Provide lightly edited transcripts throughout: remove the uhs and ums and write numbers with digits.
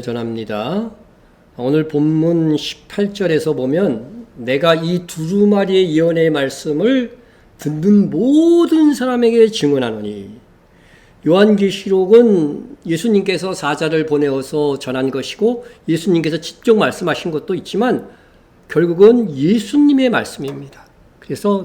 전합니다. 오늘 본문 18절에서 보면 내가 이 두루마리의 예언의 말씀을 듣는 모든 사람에게 증언하노니, 요한계시록은 예수님께서 사자를 보내어서 전한 것이고 예수님께서 직접 말씀하신 것도 있지만 결국은 예수님의 말씀입니다. 그래서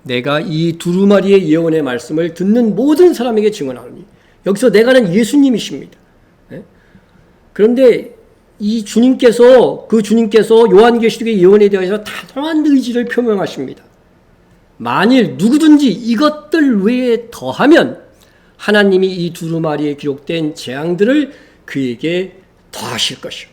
내가 이 두루마리의 예언의 말씀을 듣는 모든 사람에게 증언하노니, 여기서 내가는 예수님이십니다. 그런데 이 주님께서 요한계시록의 예언에 대해서 다양한 의지를 표명하십니다. 만일 누구든지 이것들 외에 더하면 하나님이 이 두루마리에 기록된 재앙들을 그에게 더하실 것이요.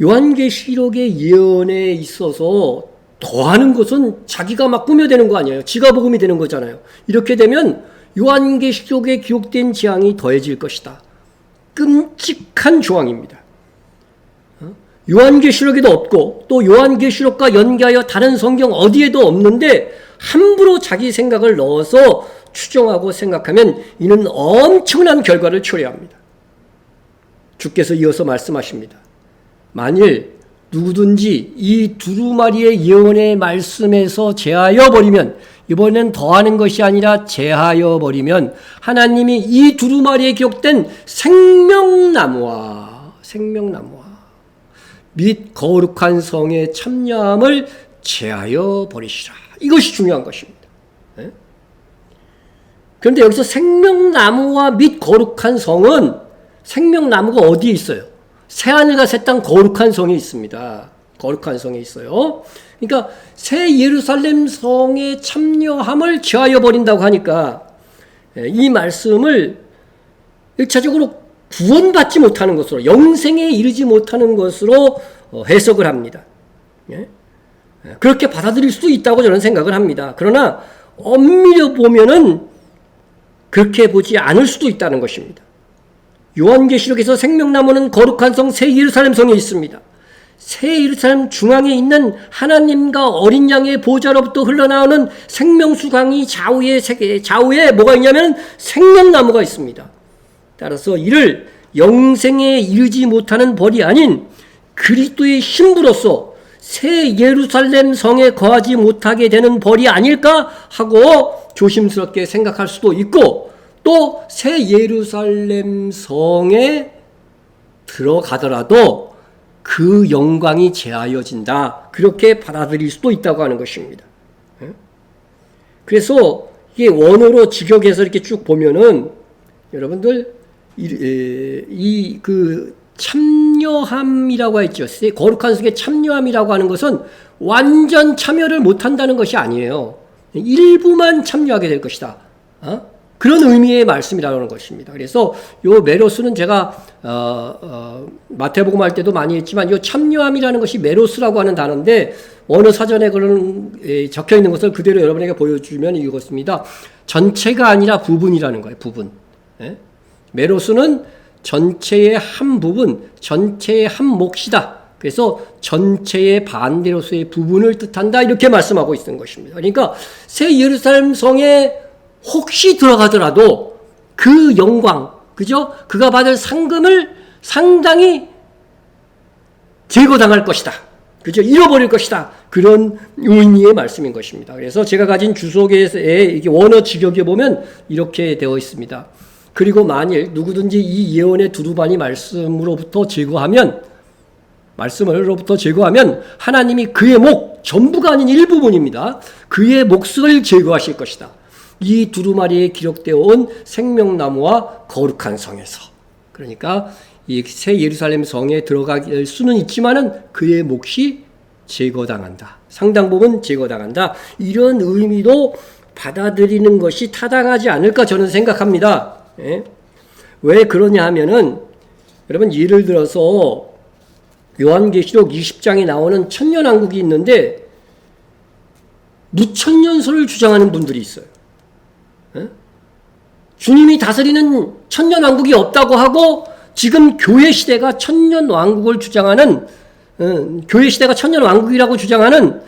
요한계시록의 예언에 있어서 더하는 것은 자기가 막 꾸며대는 거 아니에요. 지가 복음이 되는 거잖아요. 이렇게 되면 요한계시록에 기록된 재앙이 더해질 것이다. 끔찍한 조항입니다. 요한계시록에도 없고 또 요한계시록과 연계하여 다른 성경 어디에도 없는데 함부로 자기 생각을 넣어서 추정하고 생각하면 이는 엄청난 결과를 초래합니다. 주께서 이어서 말씀하십니다. 만일 누구든지 이 두루마리의 예언의 말씀에서 제하여 버리면, 이번엔 더하는 것이 아니라 제하여 버리면 하나님이 이 두루마리에 기록된 생명나무와 및 거룩한 성의 참여함을 제하여 버리시라. 이것이 중요한 것입니다. 그런데 여기서 생명나무와 및 거룩한 성은, 생명나무가 어디에 있어요? 새하늘과 새 땅 거룩한 성이 있습니다. 거룩한 성이 있어요. 그러니까 새 예루살렘 성에 참여함을 제하여 버린다고 하니까 이 말씀을 1차적으로 구원받지 못하는 것으로, 영생에 이르지 못하는 것으로 해석을 합니다. 그렇게 받아들일 수도 있다고 저는 생각을 합니다. 그러나 엄밀히 보면은 그렇게 보지 않을 수도 있다는 것입니다. 요한계시록에서 생명나무는 거룩한 성 새 예루살렘 성에 있습니다. 새 예루살렘 중앙에 있는 하나님과 어린 양의 보좌로부터 흘러나오는 생명수강이 좌우에 뭐가 있냐면 생명나무가 있습니다. 따라서 이를 영생에 이르지 못하는 벌이 아닌 그리스도의 신부로서 새 예루살렘 성에 거하지 못하게 되는 벌이 아닐까 하고 조심스럽게 생각할 수도 있고, 또 새 예루살렘 성에 들어가더라도 그 영광이 제하여진다, 그렇게 받아들일 수도 있다고 하는 것입니다. 그래서 이게 원어로 직역해서 이렇게 쭉 보면은 여러분들 그 참여함이라고 했죠. 거룩한 성에 참여함이라고 하는 것은 완전 참여를 못한다는 것이 아니에요. 일부만 참여하게 될 것이다. 그런 의미의 말씀이라는 것입니다. 그래서 요 메로스는 제가 마태복음 할 때도 많이 했지만, 요 참여함이라는 것이 메로스라고 하는 단어인데 어느 사전에 그런 적혀 있는 것을 그대로 여러분에게 보여주면 이것입니다. 전체가 아니라 부분이라는 거예요. 부분. 메로스는 전체의 한 부분, 전체의 한 몫이다. 그래서 전체의 반대로서의 부분을 뜻한다, 이렇게 말씀하고 있는 것입니다. 그러니까 새 예루살렘 성에 혹시 들어가더라도 그 영광, 그죠? 그가 받을 상금을 상당히 제거당할 것이다. 그죠? 잃어버릴 것이다. 그런 의미의 말씀인 것입니다. 그래서 제가 가진 주석의 원어 직역에 보면 이렇게 되어 있습니다. 그리고 만일 누구든지 이 예언의 두루마리 말씀으로부터 제거하면 하나님이 그의 목, 전부가 아닌 일부분입니다. 그의 몫을 제거하실 것이다. 이 두루마리에 기록되어 온 생명나무와 거룩한 성에서. 그러니까 이 새 예루살렘 성에 들어갈 수는 있지만은 그의 몫이 제거당한다. 상당 부분 제거당한다. 이런 의미도 받아들이는 것이 타당하지 않을까 저는 생각합니다. 왜 그러냐 하면은, 여러분 예를 들어서 요한계시록 20장에 나오는 천년왕국이 있는데 무천년설을 주장하는 분들이 있어요. 주님이 다스리는 천년왕국이 없다고 하고 지금 교회 시대가 천년왕국을 주장하는 교회 시대가 천년왕국이라고 주장하는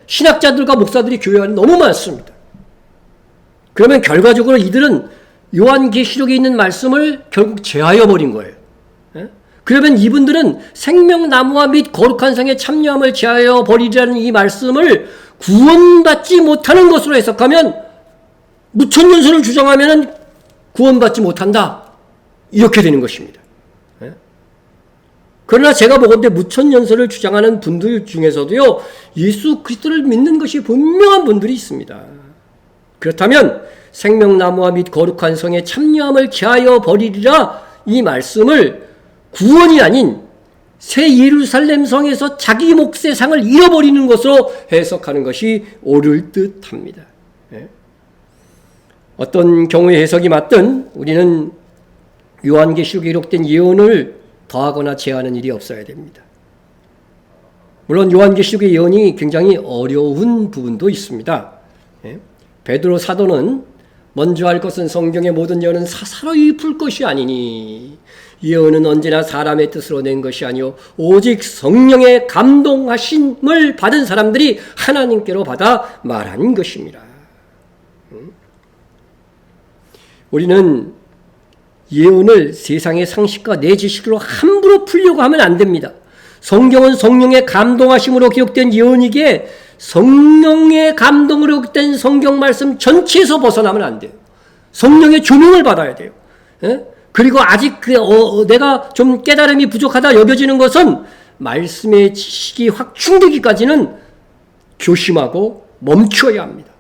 신학자들과 목사들이 교회 안에 너무 많습니다. 그러면 결과적으로 이들은 요한계시록에 있는 말씀을 결국 제하여 버린 거예요. 그러면 이분들은 생명나무와 및 거룩한 성의 참여함을 제하여 버리라는 이 말씀을 구원받지 못하는 것으로 해석하면, 무천년설을 주장하면 구원받지 못한다, 이렇게 되는 것입니다. 그러나 제가 보건대 무천년설을 주장하는 분들 중에서도요, 예수 그리스도를 믿는 것이 분명한 분들이 있습니다. 그렇다면 생명나무와 및 거룩한 성의 참여함을 제하여 버리리라, 이 말씀을 구원이 아닌 새 예루살렘 성에서 자기 몫의 상을 잃어버리는 것으로 해석하는 것이 옳을 듯합니다. 어떤 경우의 해석이 맞든 우리는 요한계시록에 기록된 예언을 더하거나 제하는 일이 없어야 됩니다. 물론 요한계시록의 예언이 굉장히 어려운 부분도 있습니다. 베드로 사도는 먼저 할 것은 성경의 모든 예언은 사사로이 풀 것이 아니니 예언은 언제나 사람의 뜻으로 낸 것이 아니요 오직 성령의 감동하심을 받은 사람들이 하나님께로 받아 말한 것입니다. 우리는 예언을 세상의 상식과 내 지식으로 함부로 풀려고 하면 안 됩니다. 성경은 성령의 감동하심으로 기록된 예언이기에 성령의 감동으로 기록된 성경 말씀 전체에서 벗어나면 안 돼요. 성령의 조명을 받아야 돼요. 그리고 아직 내가 좀 깨달음이 부족하다 여겨지는 것은 말씀의 지식이 확충되기까지는 조심하고 멈춰야 합니다.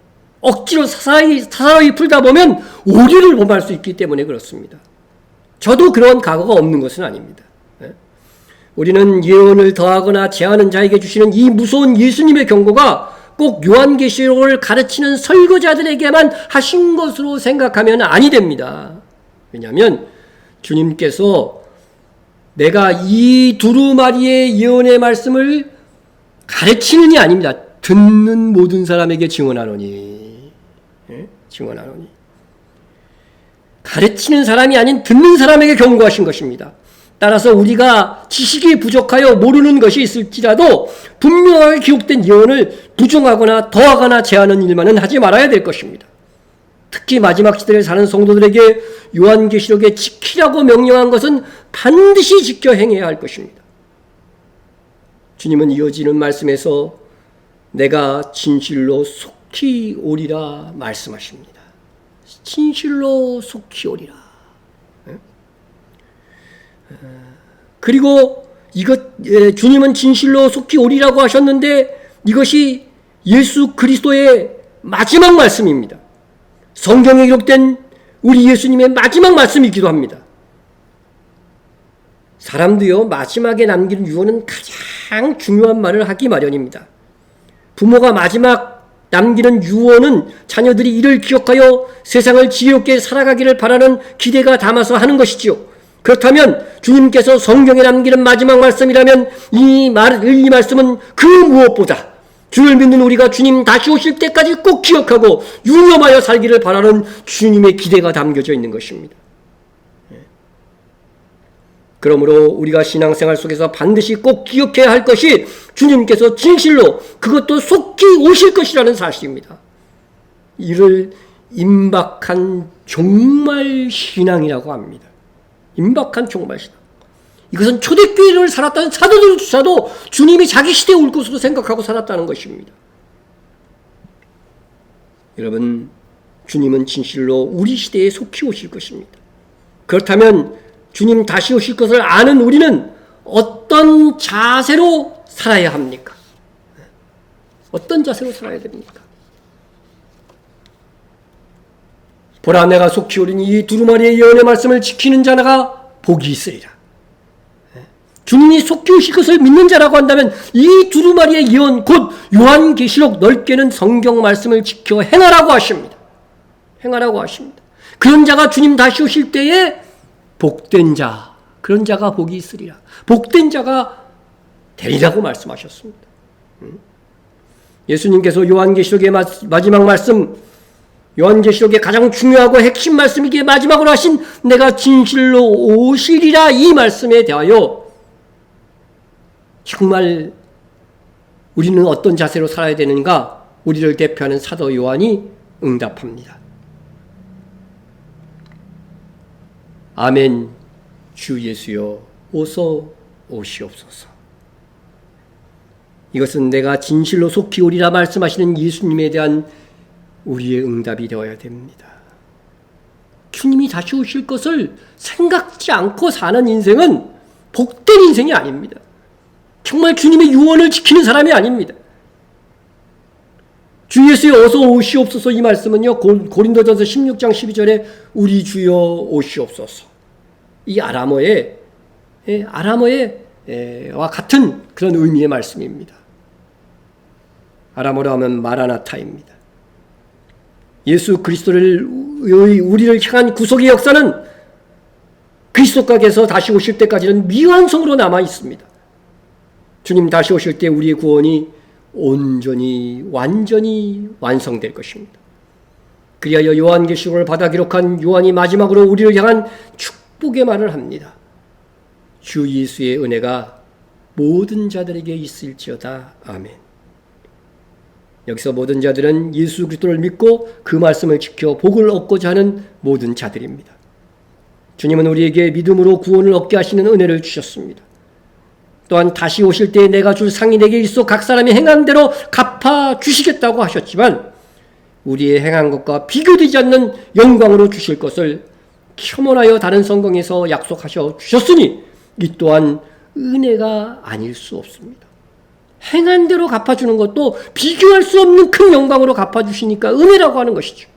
억지로 사사로이 풀다 보면 오류를 범할 수 있기 때문에 그렇습니다. 저도 그런 각오가 없는 것은 아닙니다. 우리는 예언을 더하거나 제하는 자에게 주시는 이 무서운 예수님의 경고가 꼭 요한계시록을 가르치는 설교자들에게만 하신 것으로 생각하면 아니 됩니다. 왜냐하면 주님께서 내가 이 두루마리의 예언의 말씀을 가르치는이 아닙니다. 듣는 모든 사람에게 증언하노니. 증언하노니. 가르치는 사람이 아닌 듣는 사람에게 경고하신 것입니다. 따라서 우리가 지식이 부족하여 모르는 것이 있을지라도 분명하게 기록된 예언을 부정하거나 더하거나 제하는 일만은 하지 말아야 될 것입니다. 특히 마지막 시대를 사는 성도들에게 요한계시록에 지키라고 명령한 것은 반드시 지켜 행해야 할 것입니다. 주님은 이어지는 말씀에서 내가 진실로 속히 오리라 말씀하십니다. 진실로 속히 오리라. 그리고 주님은 진실로 속히 오리라고 하셨는데 이것이 예수 그리스도의 마지막 말씀입니다. 성경에 기록된 우리 예수님의 마지막 말씀이기도 합니다. 사람도요, 마지막에 남기는 유언은 가장 중요한 말을 하기 마련입니다. 부모가 마지막 남기는 유언은 자녀들이 이를 기억하여 세상을 지혜롭게 살아가기를 바라는 기대가 담아서 하는 것이지요. 그렇다면 주님께서 성경에 남기는 마지막 말씀이라면 이 말씀은 그 무엇보다 주를 믿는 우리가 주님 다시 오실 때까지 꼭 기억하고 유념하여 살기를 바라는 주님의 기대가 담겨져 있는 것입니다. 그러므로 우리가 신앙생활 속에서 반드시 꼭 기억해야 할 것이 주님께서 진실로 그것도 속히 오실 것이라는 사실입니다. 이를 임박한 종말 신앙이라고 합니다. 임박한 종말 신앙. 이것은 초대교회를 살았다는 사도들조차도 주님이 자기 시대에 올 것으로 생각하고 살았다는 것입니다. 여러분, 주님은 진실로 우리 시대에 속히 오실 것입니다. 그렇다면 주님 다시 오실 것을 아는 우리는 어떤 자세로 살아야 합니까? 어떤 자세로 살아야 됩니까? 보라, 내가 속히 오리니 이 두루마리의 예언의 말씀을 지키는 자가 복이 있으리라. 주님이 속히 오실 것을 믿는 자라고 한다면 이 두루마리의 예언, 곧 요한계시록 넓게는 성경 말씀을 지켜 행하라고 하십니다. 행하라고 하십니다. 그런 자가 주님 다시 오실 때에 복된 자, 그런 자가 복이 있으리라. 복된 자가 되리라고 말씀하셨습니다. 예수님께서 요한계시록의 마지막 말씀, 요한계시록의 가장 중요하고 핵심 말씀이기에 마지막으로 하신 내가 진실로 오시리라 이 말씀에 대하여 정말 우리는 어떤 자세로 살아야 되는가? 우리를 대표하는 사도 요한이 응답합니다. 아멘. 주 예수여 오서 오시옵소서. 이것은 내가 진실로 속히 오리라 말씀하시는 예수님에 대한 우리의 응답이 되어야 됩니다. 주님이 다시 오실 것을 생각지 않고 사는 인생은 복된 인생이 아닙니다. 정말 주님의 유언을 지키는 사람이 아닙니다. 주 예수여 어서 오시옵소서 이 말씀은요, 고린도전서 16장 12절에 우리 주여 오시옵소서, 이 아람어의 와 같은 그런 의미의 말씀입니다. 아람어로 하면 마라나타입니다. 예수 그리스도를 우리를 향한 구속의 역사는 그리스도께서 다시 오실 때까지는 미완성으로 남아 있습니다. 주님 다시 오실 때 우리의 구원이 온전히 완전히 완성될 것입니다. 그리하여 요한계시록을 받아 기록한 요한이 마지막으로 우리를 향한 축복의 말을 합니다. 주 예수의 은혜가 모든 자들에게 있을지어다. 아멘. 여기서 모든 자들은 예수 그리스도를 믿고 그 말씀을 지켜 복을 얻고자 하는 모든 자들입니다. 주님은 우리에게 믿음으로 구원을 얻게 하시는 은혜를 주셨습니다. 또한 다시 오실 때 내가 줄 상이 내게 있어 각 사람이 행한 대로 갚아 주시겠다고 하셨지만 우리의 행한 것과 비교되지 않는 영광으로 주실 것을 첨언하여 다른 성경에서 약속하셔 주셨으니 이 또한 은혜가 아닐 수 없습니다. 행한 대로 갚아주는 것도 비교할 수 없는 큰 영광으로 갚아주시니까 은혜라고 하는 것이죠.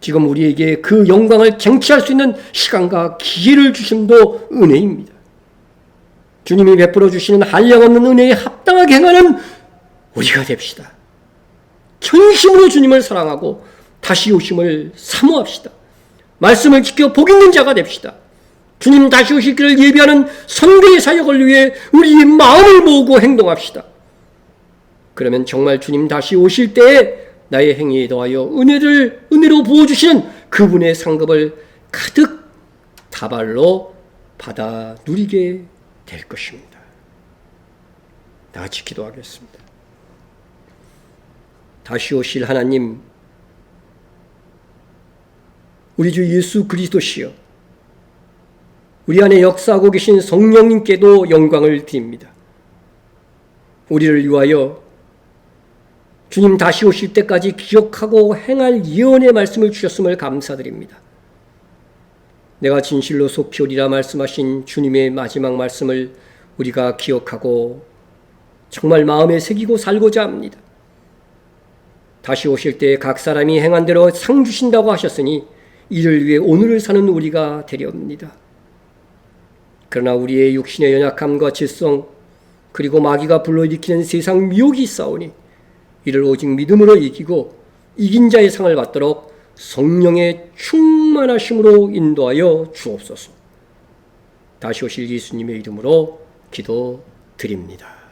지금 우리에게 그 영광을 쟁취할 수 있는 시간과 기회를 주심도 은혜입니다. 주님이 베풀어 주시는 한량없는 은혜에 합당하게 행하는 우리가 됩시다. 전심으로 주님을 사랑하고 다시 오심을 사모합시다. 말씀을 지켜 복 있는 자가 됩시다. 주님 다시 오실 길을 예비하는 선교의 사역을 위해 우리의 마음을 모으고 행동합시다. 그러면 정말 주님 다시 오실 때에 나의 행위에 더하여 은혜로 부어주시는 그분의 상급을 가득 다발로 받아 누리게 될 것입니다. 다 같이 기도하겠습니다. 다시 오실 하나님, 우리 주 예수 그리스도시여, 우리 안에 역사하고 계신 성령님께도 영광을 드립니다. 우리를 위하여 주님 다시 오실 때까지 기억하고 행할 예언의 말씀을 주셨음을 감사드립니다. 내가 진실로 속히 오리라 말씀하신 주님의 마지막 말씀을 우리가 기억하고 정말 마음에 새기고 살고자 합니다. 다시 오실 때 각 사람이 행한 대로 상 주신다고 하셨으니 이를 위해 오늘을 사는 우리가 되려옵니다. 그러나 우리의 육신의 연약함과 질성 그리고 마귀가 불러일으키는 세상 미혹이 있사오니 이를 오직 믿음으로 이기고 이긴 자의 상을 받도록 성령의 충만하심으로 인도하여 주옵소서. 다시 오실 예수님의 이름으로 기도드립니다.